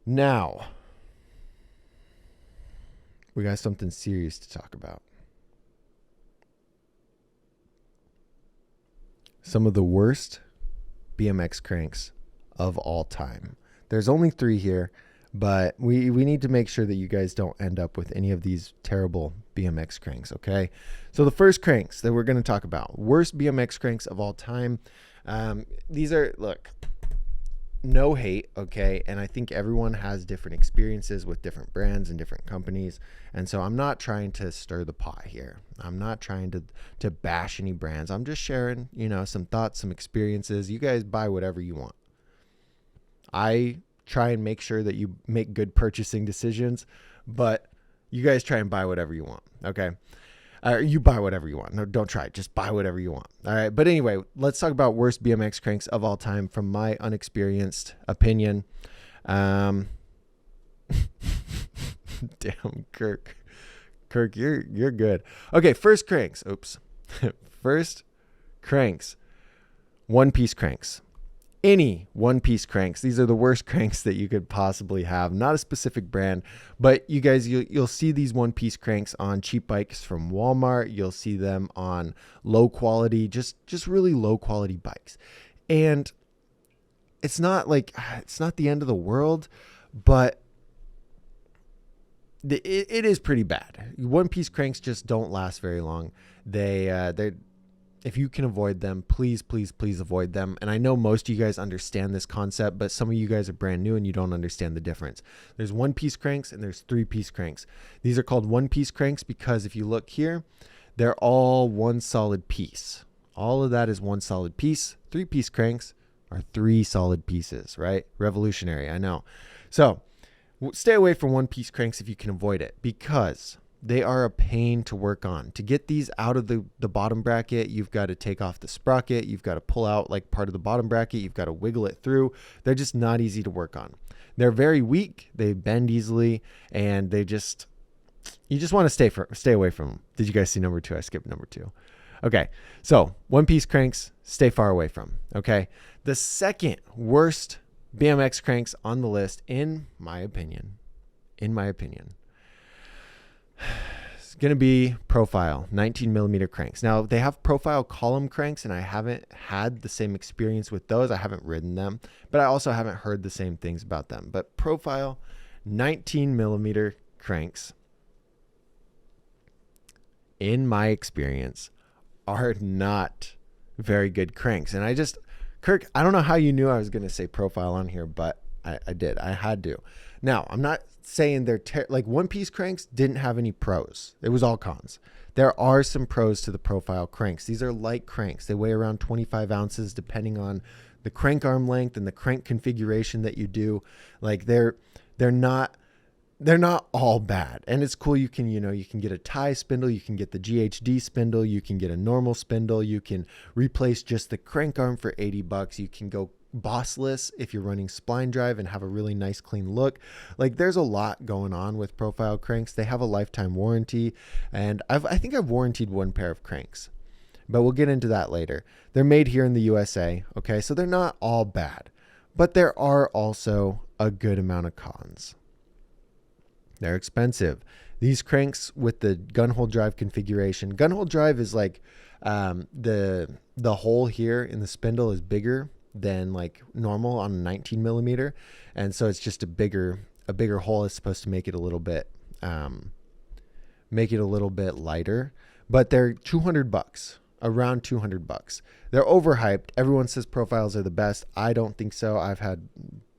Now, we got something serious to talk about. Some of the worst BMX cranks of all time. There's only 3 here, but we need to make sure that you guys don't end up with any of these terrible BMX cranks, okay? So the first cranks that we're going to talk about, worst BMX cranks of all time. These are, look, no hate, okay? And I think everyone has different experiences with different brands and different companies. And so I'm not trying to stir the pot here. I'm not trying to bash any brands. I'm just sharing, some thoughts, some experiences. You guys buy whatever you want. I try and make sure that you make good purchasing decisions, but you guys try and buy whatever you want, okay? You buy whatever you want. No, don't try it. Just buy whatever you want. All right. But anyway, let's talk about worst BMX cranks of all time from my unexperienced opinion. Damn, Kirk, you're good. Okay. First cranks. Oops. First cranks. One-piece cranks. Any one-piece cranks. These are the worst cranks that you could possibly have. Not a specific brand, but you guys, you'll see these one-piece cranks on cheap bikes from Walmart. You'll see them on low quality, just really low quality bikes. And it's not the end of the world, but it is pretty bad. One-piece cranks just don't last very long. They're if you can avoid them, please avoid them. And I know most of you guys understand this concept, but some of you guys are brand new and you don't understand the difference. There's one-piece cranks and there's 3-piece cranks. These are called one-piece cranks because if you look here, they're all one solid piece. All of that is one solid piece. 3-piece cranks are 3 solid pieces, right? Revolutionary, I know. So stay away from one-piece cranks if you can avoid it because they are a pain to work on. To get these out of the bottom bracket, you've got to take off the sprocket. You've got to pull out like part of the bottom bracket. You've got to wiggle it through. They're just not easy to work on. They're very weak. They bend easily, and you just want to stay away from them. Did you guys see number 2? I skipped number 2. Okay, so one-piece cranks, stay far away from. Okay, the second worst BMX cranks on the list, in my opinion, it's going to be Profile 19 millimeter cranks. Now they have Profile column cranks and I haven't had the same experience with those. I haven't ridden them, but I also haven't heard the same things about them. But Profile 19 millimeter cranks, in my experience, are not very good cranks. And Kirk, I don't know how you knew I was going to say Profile on here, but I did. I had to. Now, I'm not saying they're like one-piece cranks didn't have any pros. It was all cons. There are some pros to the Profile cranks. These are light cranks. They weigh around 25 ounces depending on the crank arm length and the crank configuration that you do. Like they're not all bad. And it's cool. You can get a tie spindle. You can get the GHD spindle. You can get a normal spindle. You can replace just the crank arm for $80. You can go bossless if you're running spline drive and have a really nice clean look. Like there's a lot going on with Profile cranks. They have a lifetime warranty, and I think I've warranted one pair of cranks, but we'll get into that later. They're made here in the USA, okay? So they're not all bad, but there are also a good amount of cons. They're expensive. These cranks with the gun hole drive configuration. Gun hole drive is like the hole here in the spindle is bigger than like normal on a 19 millimeter, and so it's just a bigger hole is supposed to make it a little bit lighter. But they're $200, around $200. They're overhyped. Everyone says Profiles are the best. I don't think so. I've had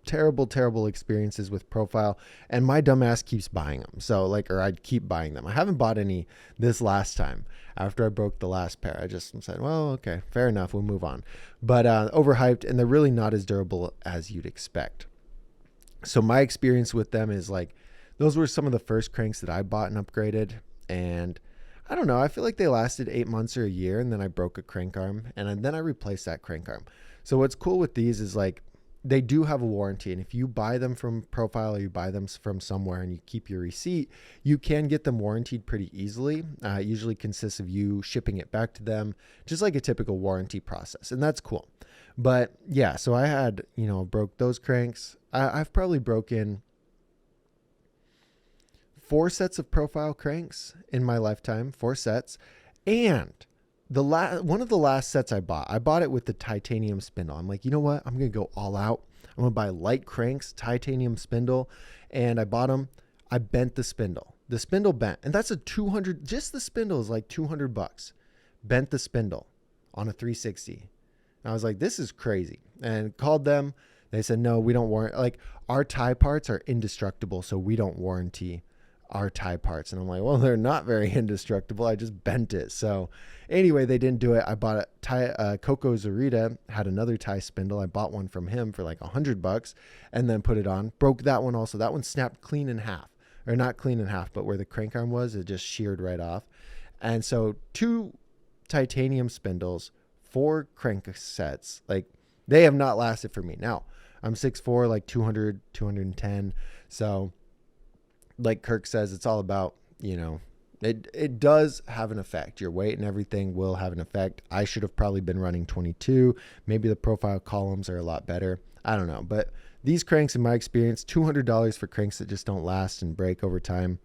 terrible experiences with Profile, and my dumbass keeps buying them. So I'd keep buying them. I haven't bought any this last time after I broke the last pair. I just said, well, okay, fair enough. We'll move on. But overhyped, and they're really not as durable as you'd expect. So my experience with them is like, those were some of the first cranks that I bought and upgraded. And I don't know, I feel like they lasted 8 months or a year, and then I broke a crank arm, and then I replaced that crank arm. So what's cool with these is like, they do have a warranty, and if you buy them from Profile or you buy them from somewhere and you keep your receipt, you can get them warranted pretty easily. It usually consists of you shipping it back to them, just like a typical warranty process, and that's cool. But yeah, so I had, broke those cranks. I've probably broken 4 sets of profile cranks in my lifetime, 4 sets. And one of the last sets I bought it with the titanium spindle. I'm like, you know what? I'm going to go all out. I'm going to buy light cranks, titanium spindle. And I bought them. I bent the spindle. The spindle bent. And that's just the spindle is like $200. Bent the spindle on a 360. And I was like, this is crazy. And called them. They said, no, we don't warrant, like our tie parts are indestructible. So we don't warranty our tie parts. And I'm like, well, they're not very indestructible. I just bent it. So anyway, they didn't do it. I bought Coco Zarita had another tie spindle. I bought one from him for like $100 and then put it on. Broke that one also. That one snapped clean in half, or not clean in half, but where the crank arm was, it just sheared right off. And so 2 titanium spindles, 4 crank sets, like they have not lasted for me. Now I'm 6'4", like 200, 210. So like Kirk says, it's all about, it does have an effect. Your weight and everything will have an effect. I should have probably been running 22. Maybe the profile columns are a lot better. I don't know. But these cranks, in my experience, $200 for cranks that just don't last and break over time.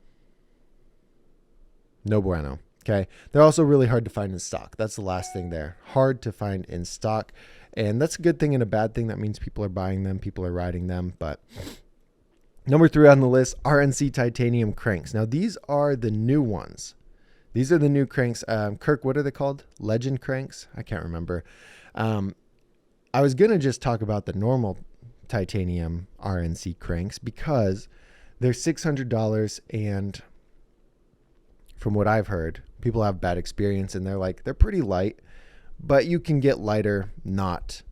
No bueno. Okay. They're also really hard to find in stock. That's the last thing there. Hard to find in stock. And that's a good thing and a bad thing. That means people are buying them. People are riding them. But number 3 on the list, RNC titanium cranks. Now, these are the new ones. These are the new cranks. Kirk, what are they called? Legend cranks? I can't remember. I was going to just talk about the normal titanium RNC cranks because they're $600. And from what I've heard, people have bad experience and they're pretty light, but you can get lighter, not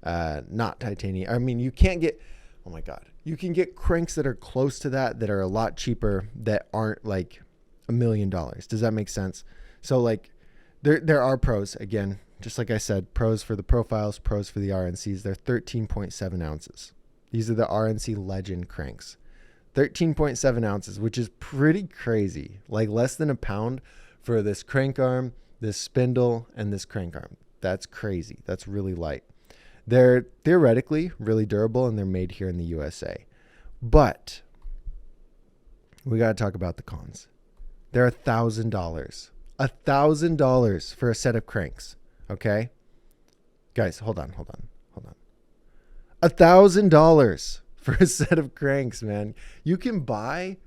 titanium. I mean, you can't get, oh my God. You can get cranks that are close to that are a lot cheaper that aren't like $1 million. Does that make sense? So like there are pros, again, just like I said, pros for the profiles, pros for the RNCs. They're 13.7 ounces. These are the RNC Legend cranks. 13.7 ounces, which is pretty crazy. Like less than a pound for this crank arm, this spindle, and this crank arm. That's crazy. That's really light. They're theoretically really durable and they're made here in the USA. But we got to talk about the cons. They're $1,000. $1,000 for a set of cranks. Okay? Guys, hold on. $1,000 for a set of cranks, man. You could buy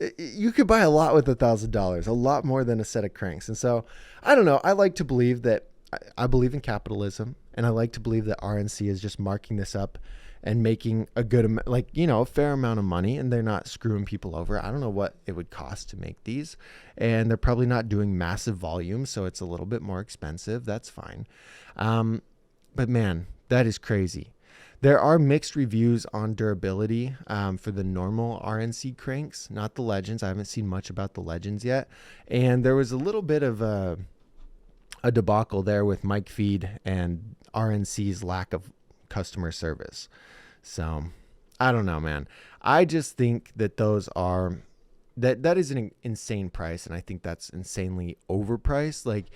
a lot with $1,000, a lot more than a set of cranks. And so, I don't know. I like to believe that I believe in capitalism, and I like to believe that RNC is just marking this up and making a good amount, a fair amount of money, and they're not screwing people over. I don't know what it would cost to make these, and they're probably not doing massive volumes, so it's a little bit more expensive. That's fine. But man, that is crazy. There are mixed reviews on durability for the normal RNC cranks, not the Legends. I haven't seen much about the Legends yet. And there was a little bit of a debacle there with Mike Feed and RNC's lack of customer service. So I don't know, man. I just think that those are that is an insane price, and I think that's insanely overpriced. Like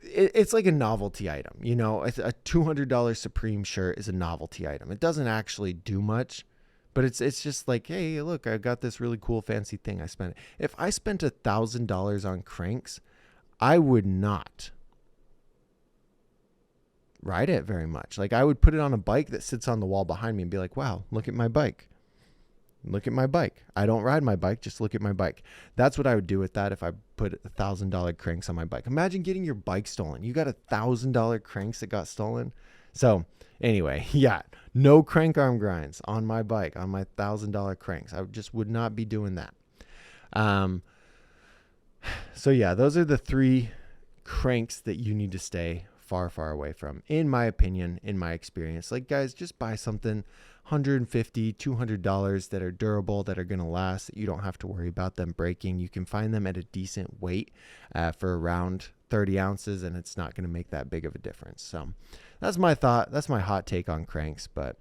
it's like a novelty item, a $200 Supreme shirt is a novelty item. It doesn't actually do much, but it's just like, hey, look, I got this really cool fancy thing I spent. If I spent $1,000 on cranks, I would not ride it very much. Like I would put it on a bike that sits on the wall behind me and be like, wow, look at my bike. Look at my bike. I don't ride my bike. Just look at my bike. That's what I would do with that if I put $1,000 cranks on my bike. Imagine getting your bike stolen. You got $1,000 cranks that got stolen. So anyway, yeah, no crank arm grinds on my bike, on my $1,000 cranks. I just would not be doing that. So yeah, those are the 3 cranks that you need to stay far, far away from, in my opinion, in my experience. Like guys, just buy something $150, $200 that are durable, that are going to last, that you don't have to worry about them breaking. You can find them at a decent weight for around 30 ounces, and it's not going to make that big of a difference. So that's my thought. That's my hot take on cranks. But